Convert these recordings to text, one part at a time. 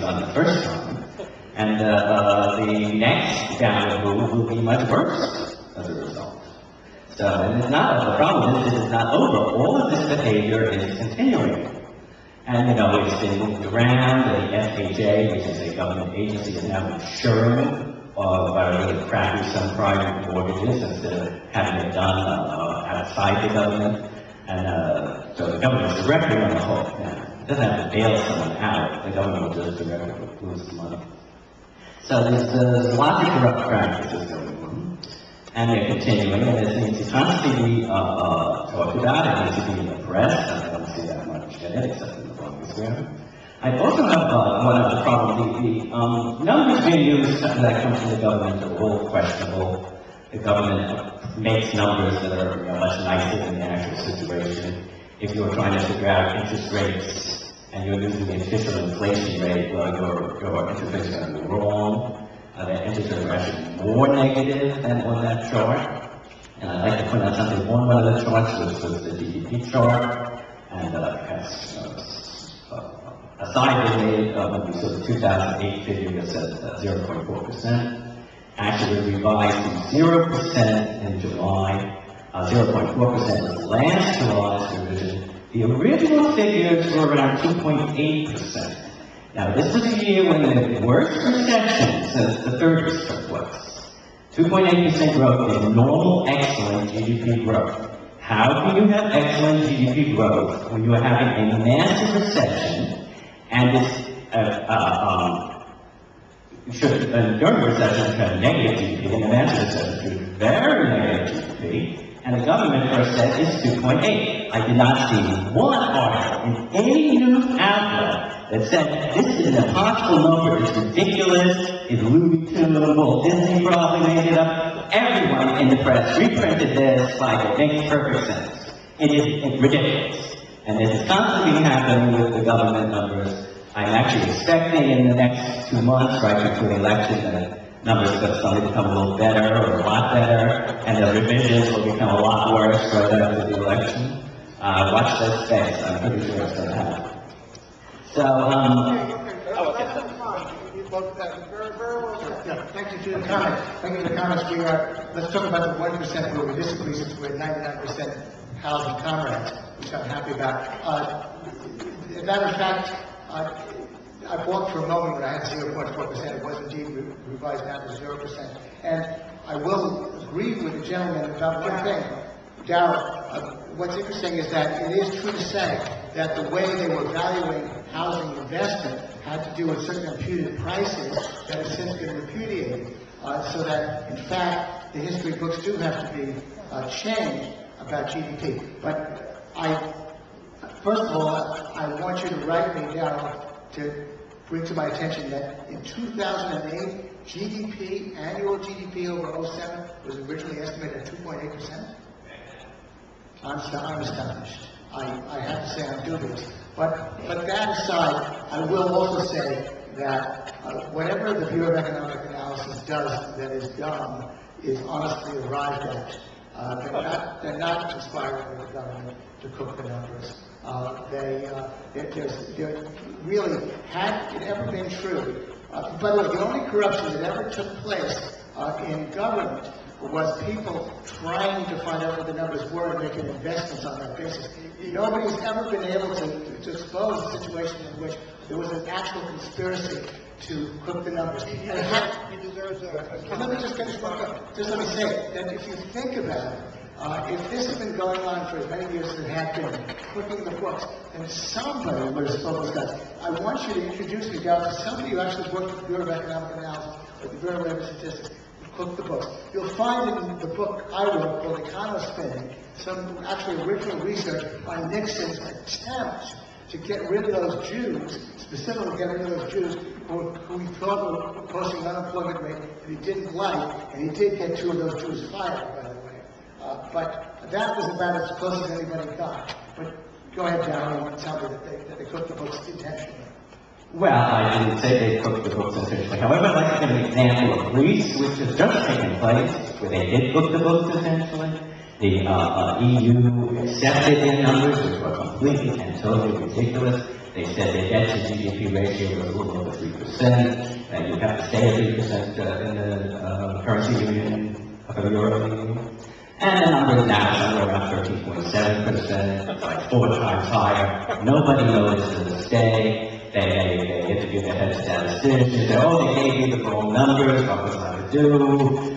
was done the first time. And the next downward move will be much worse as a result. So, and it's not, the problem is this is not over. All of this behavior is continuing. And, you know, it's been moved around, the FHA, which is a government agency, is now insuring by really crappy subprime mortgages instead of having it done outside the government. And so the government is directly on the hook now. It doesn't have to bail someone out. The government will just directly lose the money. So there's lots of corrupt practices going on. And they're continuing, and it needs to constantly be talked about. It needs to be in the press. I don't see that much in it, except in the blogosphere. I also have one other problem. The numbers being used that come from the government are all questionable. The government makes numbers that are much nicer than the actual situation. If you're trying to figure out interest rates and you're using the official inflation rate, well, your interest rates are going to be wrong. The interest rates are actually more negative than on that chart. And I'd like to point out something on one of the charts, which was the GDP chart, and aside from the so the 2008 figure that says 0.4%, actually revised to 0% in July, 0.4% was last July's revision. The original figures were around 2.8%. Now, this was a year when the worst recession since the 30s took place. 2.8% growth is normal, excellent GDP growth. How can you have excellent GDP growth when you are having a massive recession? And it's, during the recession, it had negative GDP, and the massive recession should very negative GDP, and the government first said it's 2.8. I did not see one article in any news outlet that said this is an impossible number, it's ridiculous, it's Looney Tunes, Walt Disney probably made it up. Everyone in the press reprinted this like it makes perfect sense. It is ridiculous. And this is constantly happening with the government numbers. I'm actually expecting in the next 2 months, right before the election, that numbers could suddenly become a little better or a lot better, and the revisions will become a lot worse right after the election. Watch that space. I'm pretty sure it's going to happen. So, thank you for the comments. Thank you for the comments. Let's talk about the 1% where we disagree, since we're 99% housing comrades, which I'm happy about. As a matter of fact, I bought for a moment when I had 0.4%. It was indeed revised down to 0%. And I will agree with the gentleman about one thing. Darryl, what's interesting is that it is true to say that the way they were valuing housing investment had to do with certain imputed prices that have since been repudiated. So that, in fact, the history books do have to be changed about GDP. But first of all, I want you to write me down to bring to my attention that in 2008, GDP, annual GDP over 07 was originally estimated at 2.8%. I'm astonished. I have to say I'm dubious. But that aside, I will also say that whatever the Bureau of Economic Analysis does that is dumb is honestly arrived at. They're not conspiring with the government to cook the numbers. Really, had it ever been true, by the way, the only corruption that ever took place in government was people trying to find out what the numbers were and making investments on that basis. Nobody's ever been able to expose a situation in which there was an actual conspiracy to cook the numbers. And let me just finish one thought. Just let me say that if you think about it, if this has been going on for as many years as it had been, cooking the books, then somebody would have spoken to us. I want you to introduce me down to somebody who actually worked with the Bureau of Economic Analysis or the Bureau of Labor Statistics who cooked the books. You'll find in the book I wrote called Econospinning some actually original research on Nixon's attempt to get rid of those Jews, specifically get rid of those Jews who he thought were posting an unemployment rate that he didn't like, and he did get 2 of those Jews fired, by the way. But that was about as close as anybody got. But go ahead, Darryl, you want to tell me that they cooked the books intentionally. Well, I didn't say they cooked the books intentionally. However, I'd like to give an example of Greece, which has just taken place, where they did cook the books intentionally. The EU accepted their numbers, which were completely and totally ridiculous. They said their debt to GDP ratio was a little over 3%, and you have to stay at 3% in the currency union of the European Union. And the number is now somewhere around 13.7%, like 4 times higher. Nobody noticed the mistake. They interviewed the head statistician, they said, oh, they gave you the wrong numbers, what was I to do?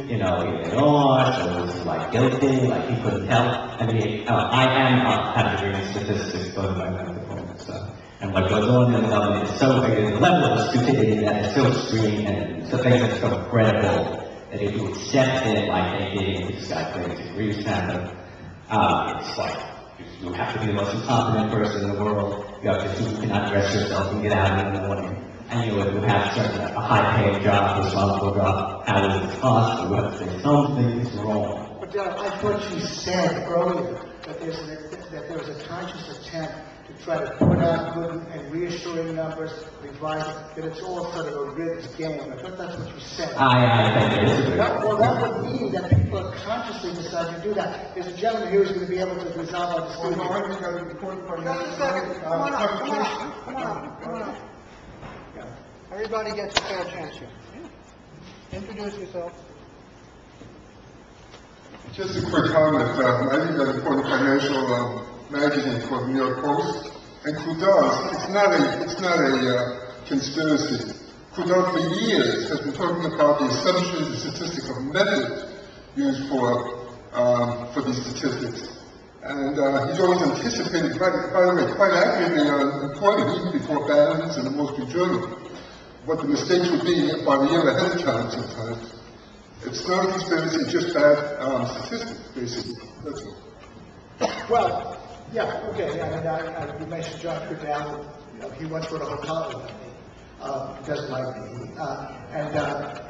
You know, here they are, so was he like guilty, like he couldn't tell. I mean, I am categorizing statistics, but my microphone and stuff. And what goes on in the government is so big, the level of stupidity that is so extreme, and so things are so credible, that if you accept it like they did in this guy crazy Greece happened, it's like, you have to be the most incompetent person in the world. You have to, you cannot dress yourself and get out in the morning. And you have a high-paying job, responsible job. How does it cost? You have to say something is wrong. But I thought you said earlier that there was a conscious attempt to try to put out good and reassuring numbers, revise it, that it's all sort of a rigged game. I thought that's what you said. I think it is a Well, that would mean that people are consciously deciding to do that. There's a gentleman here who's going to be able to resolve our dispute. Just a second. Come on up. Yeah. Everybody gets a fair chance here. Introduce yourself. Just a quick comment. I read an important financial magazine called New York Post, and Kudal, it's not a conspiracy. Kudal for years has been talking about the assumptions and statistical methods used for these statistics. And he's always anticipated, by the way, quite accurately reported, even before Barron's and the Wall Street Journal, what the mistakes would be about a year ahead of time sometimes. It's not a conspiracy, it's just bad statistics, basically. That's all. Well, yeah, okay, and you mentioned John Kudal, he once wrote a whole column about me. He doesn't like me,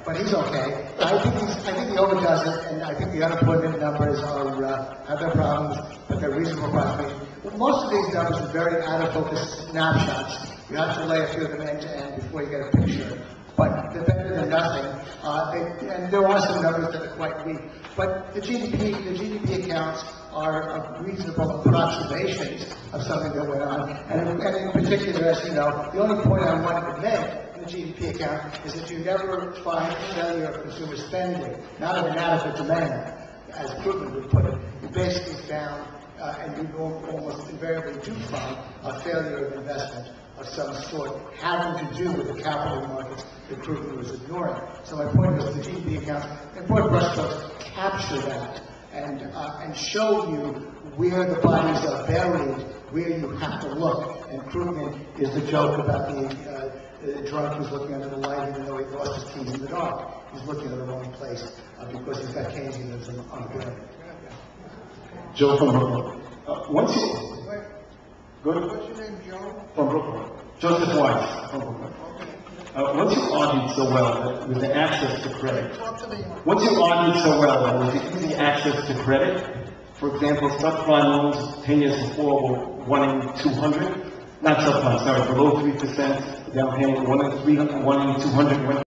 but he's okay. I think he overdoes it, and I think the unemployment numbers have their problems, but they're reasonable approximations. But most of these numbers are very out-of-focus snapshots. You have to lay a few of them end to end before you get a picture. But they're better than nothing, and there are some numbers that are quite weak. But the GDP accounts are reasonable approximations of something that went on. And in particular, as you know, the only point I wanted to make in the GDP account is that you never find failure of consumer spending, not of inadequate demand, as Krugman would put it. You basically found, and you almost invariably do find, a failure of investment of some sort having to do with the capital markets that Krugman was ignoring. So my point is the GDP accounts, important brushstrokes capture that and show you where the bodies are buried, where you have to look. And Krugman is the joke about the drunk who's looking under the light even though he lost his keys in the dark. He's looking at the wrong place because he's got Keynesianism on the brain. Joe from Brooklyn. Once you... Good? What's your name, Joe? From Brooklyn. Joseph Weiss from Brooklyn. Once you argued so well that with the access to credit, once you argued so well that with the easy access to credit, for example, subprime loans 10 years before were 1 in 200, not subprime, sorry, below 3%, down payment 1 in 300, 1 in 200,